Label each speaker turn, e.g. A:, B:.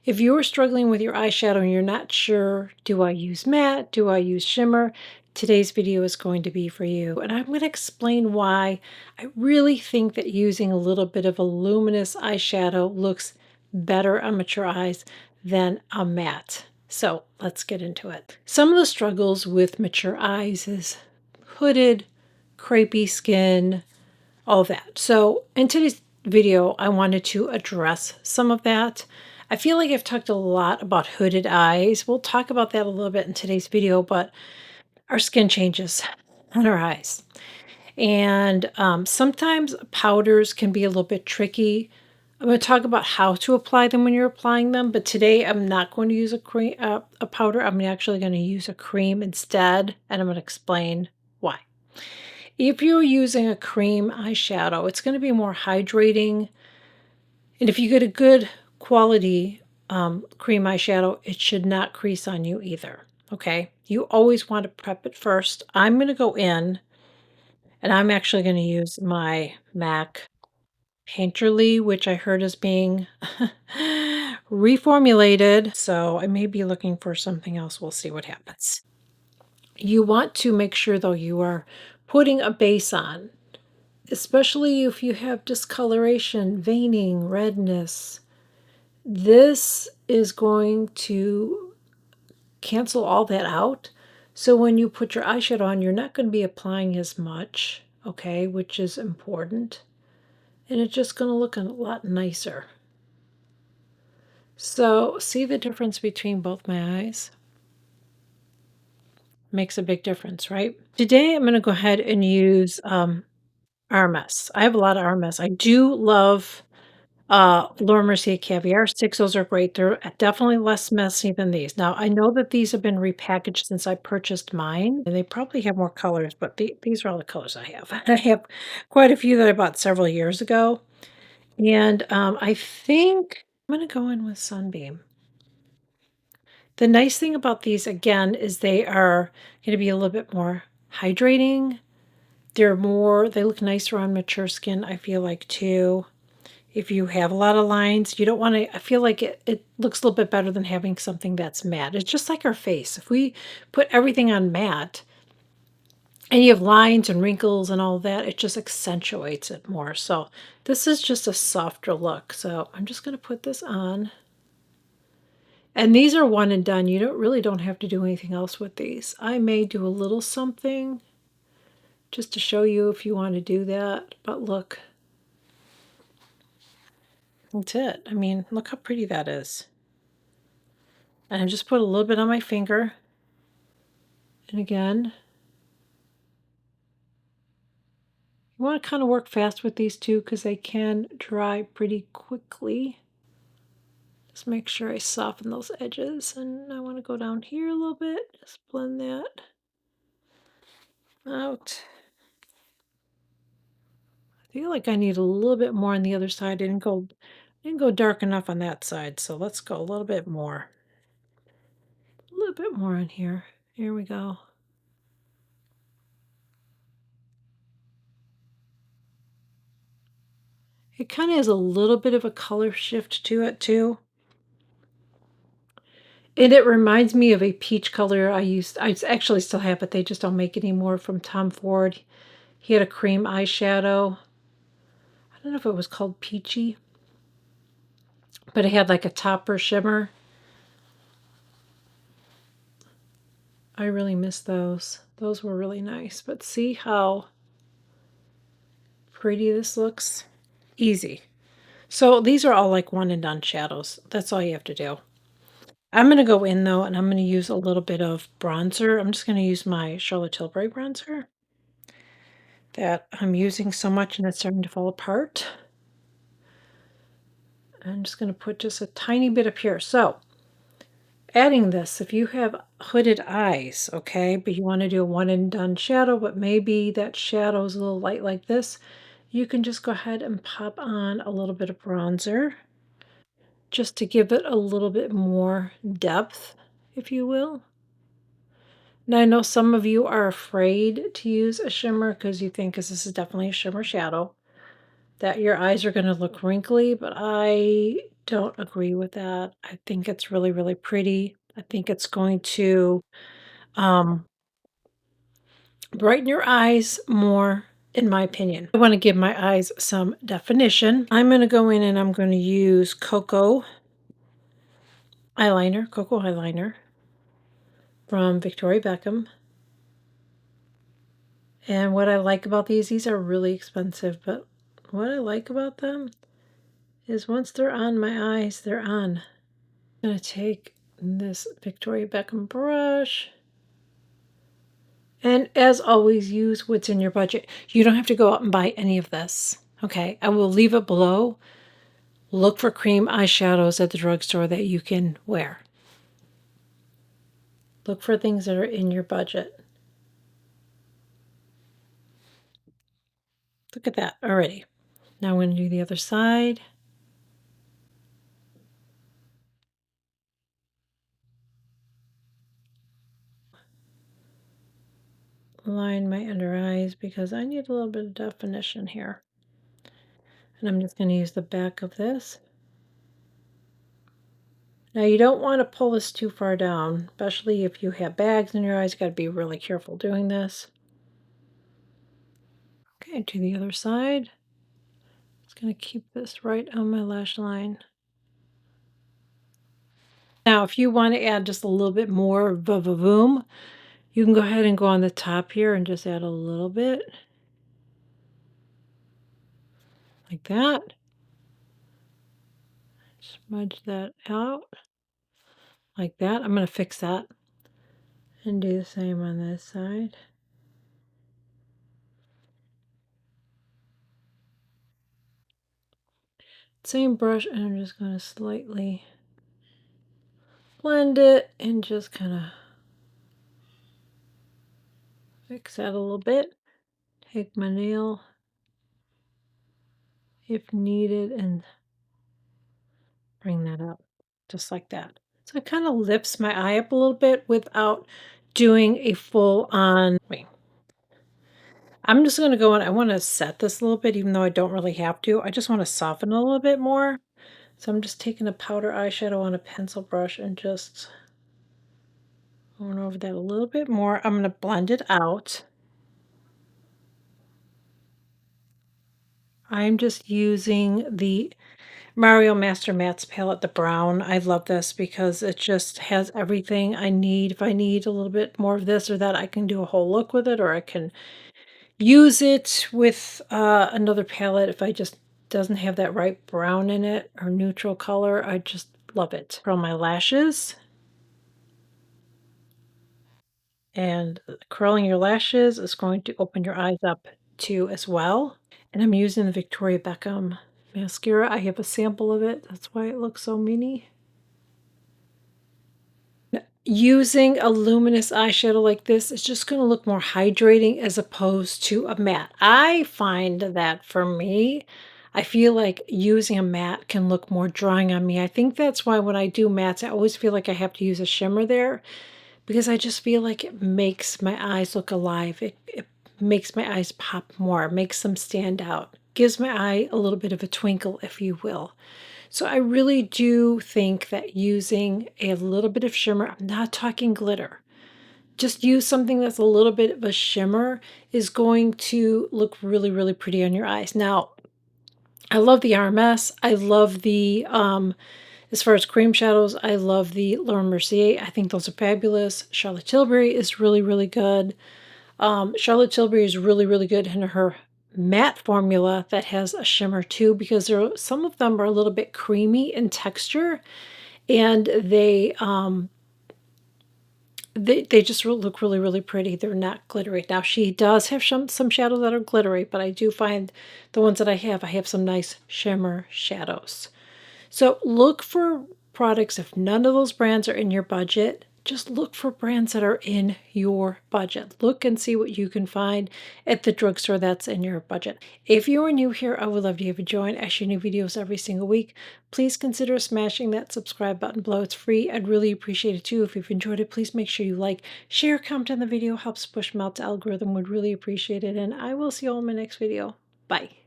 A: If you are struggling with your eyeshadow and you're not sure, do I use matte? Do I use shimmer? Today's video is going to be for you. And I'm going to explain why I really think that using a little bit of a luminous eyeshadow looks better on mature eyes than a matte. So let's get into it. Some of the struggles with mature eyes is hooded, crepey skin, all that. So in today's video, I wanted to address some of that. I feel like I've talked a lot about hooded eyes. We'll talk about that a little bit in today's video, but our skin changes on our eyes. And sometimes powders can be a little bit tricky. I'm going to talk about how to apply them when you're applying them, but today I'm not going to use a powder. I'm actually going to use a cream instead, and I'm going to explain why. If you're using a cream eyeshadow, it's going to be more hydrating. And if you get a good quality cream eyeshadow, it should not crease on you either. Okay. You always want to prep it first. I'm going to go in and I'm actually going to use my MAC Painterly, which I heard is being reformulated. So I may be looking for something else. We'll see what happens. You want to make sure, though, you are putting a base on, especially if you have discoloration, veining, redness. This is going to cancel all that out. So when you put your eyeshadow on, you're not going to be applying as much, okay, which is important. And it's just going to look a lot nicer. So see the difference between both my eyes? Makes a big difference, right? Today I'm going to go ahead and use RMS. I have a lot of RMS. I do love Laura Mercier caviar sticks. Those are great. They're definitely less messy than these. Now, I know that these have been repackaged since I purchased mine, and they probably have more colors, but these are all the colors I have. I have quite a few that I bought several years ago. And I think I'm going to go in with Sunbeam. The nice thing about these, again, is they are going to be a little bit more hydrating. They look nicer on mature skin, I feel like, too. If you have a lot of lines, you don't want to, I feel like it looks a little bit better than having something that's matte. It's just like our face. If we put everything on matte and you have lines and wrinkles and all that, it just accentuates it more. So this is just a softer look. So I'm just going to put this on. And these are one and done. You don't have to do anything else with these. I may do a little something just to show you if you want to do that. But look, that's it. I mean, look how pretty that is. And I just put a little bit on my finger. And again, you want to kind of work fast with these two because they can dry pretty quickly. Just make sure I soften those edges. And I want to go down here a little bit. Just blend that out. I feel like I need a little bit more on the other side. Didn't go dark enough on that side. So let's go a little bit more. A little bit more on here. Here we go. It kind of has a little bit of a color shift to it too. And it reminds me of a peach color I actually still have, but they just don't make it anymore, from Tom Ford. He had a cream eyeshadow. I don't know if it was called Peachy, but it had like a topper shimmer. I really miss those. Those were really nice. But see how pretty this looks? Easy. So these are all like one and done shadows. That's all you have to do. I'm going to go in though, and I'm going to use a little bit of bronzer. I'm just going to use my Charlotte Tilbury bronzer that I'm using so much and it's starting to fall apart. I'm just going to put just a tiny bit up here. So adding this, if you have hooded eyes, okay, but you want to do a one and done shadow, but maybe that shadow is a little light like this, you can just go ahead and pop on a little bit of bronzer just to give it a little bit more depth, if you will. Now, I know some of you are afraid to use a shimmer because you think, because this is definitely a shimmer shadow, that your eyes are going to look wrinkly, but I don't agree with that. I think it's really, really pretty. I think it's going to um, brighten your eyes more, in my opinion. I want to give my eyes some definition. I'm going to go in and I'm going to use Cocoa eyeliner from Victoria Beckham. And what I like about these are really expensive, but what I like about them is once they're on my eyes, they're on. I'm going to take this Victoria Beckham brush. And as always, use what's in your budget. You don't have to go out and buy any of this. Okay, I will leave it below. Look for cream eyeshadows at the drugstore that you can wear. Look for things that are in your budget. Look at that already. Now I'm going to do the other side. Line my under eyes because I need a little bit of definition here. And I'm just going to use the back of this. Now you don't want to pull this too far down, especially if you have bags in your eyes. You got to be really careful doing this. Okay, to the other side. Just going to keep this right on my lash line. Now, if you want to add just a little bit more va-va-voom, you can go ahead and go on the top here and just add a little bit. Like that. Smudge that out. Like that. I'm going to fix that. And do the same on this side. Same brush, and I'm just going to slightly blend it and just kind of fix that a little bit. Take my nail if needed and bring that up just like that. So it kind of lifts my eye up a little bit without doing a full on. Wait. I'm just going to go in. I want to set this a little bit, even though I don't really have to. I just want to soften a little bit more. So I'm just taking a powder eyeshadow on a pencil brush and just going over that a little bit more. I'm going to blend it out. I'm just using the Mario Master Mattes palette, the brown. I love this because it just has everything I need. If I need a little bit more of this or that, I can do a whole look with it, or I can use it with another palette if I just doesn't have that right brown in it or neutral color. I just love it. Curl my lashes. And curling your lashes is going to open your eyes up too as well. And I'm using the Victoria Beckham mascara. I have a sample of it. That's why it looks so mini. Using a luminous eyeshadow like this is just going to look more hydrating as opposed to a matte. I find that for me, I feel like using a matte can look more drying on me. I think that's why when I do mattes, I always feel like I have to use a shimmer there because I just feel like it makes my eyes look alive. It makes my eyes pop more, makes them stand out, gives my eye a little bit of a twinkle, if you will. So I really do think that using a little bit of shimmer, I'm not talking glitter, just use something that's a little bit of a shimmer is going to look really, really pretty on your eyes. Now, I love the RMS. I love the, as far as cream shadows, I love the Laura Mercier. I think those are fabulous. Charlotte Tilbury is really, really good. Charlotte Tilbury is really, really good in her matte formula that has a shimmer too, because some of them are a little bit creamy in texture, and they just look really, really pretty. They're not glittery. Now she does have some shadows that are glittery, but I do find the ones that I have some nice shimmer shadows. So look for products. If none of those brands are in your budget, just look for brands that are in your budget. Look and see what you can find at the drugstore that's in your budget. If you are new here, I would love to have you join. I share new videos every single week. Please consider smashing that subscribe button below. It's free. I'd really appreciate it too. If you've enjoyed it, please make sure you like, share, comment on the video. Helps push them out. The algorithm would really appreciate it. And I will see you all in my next video. Bye.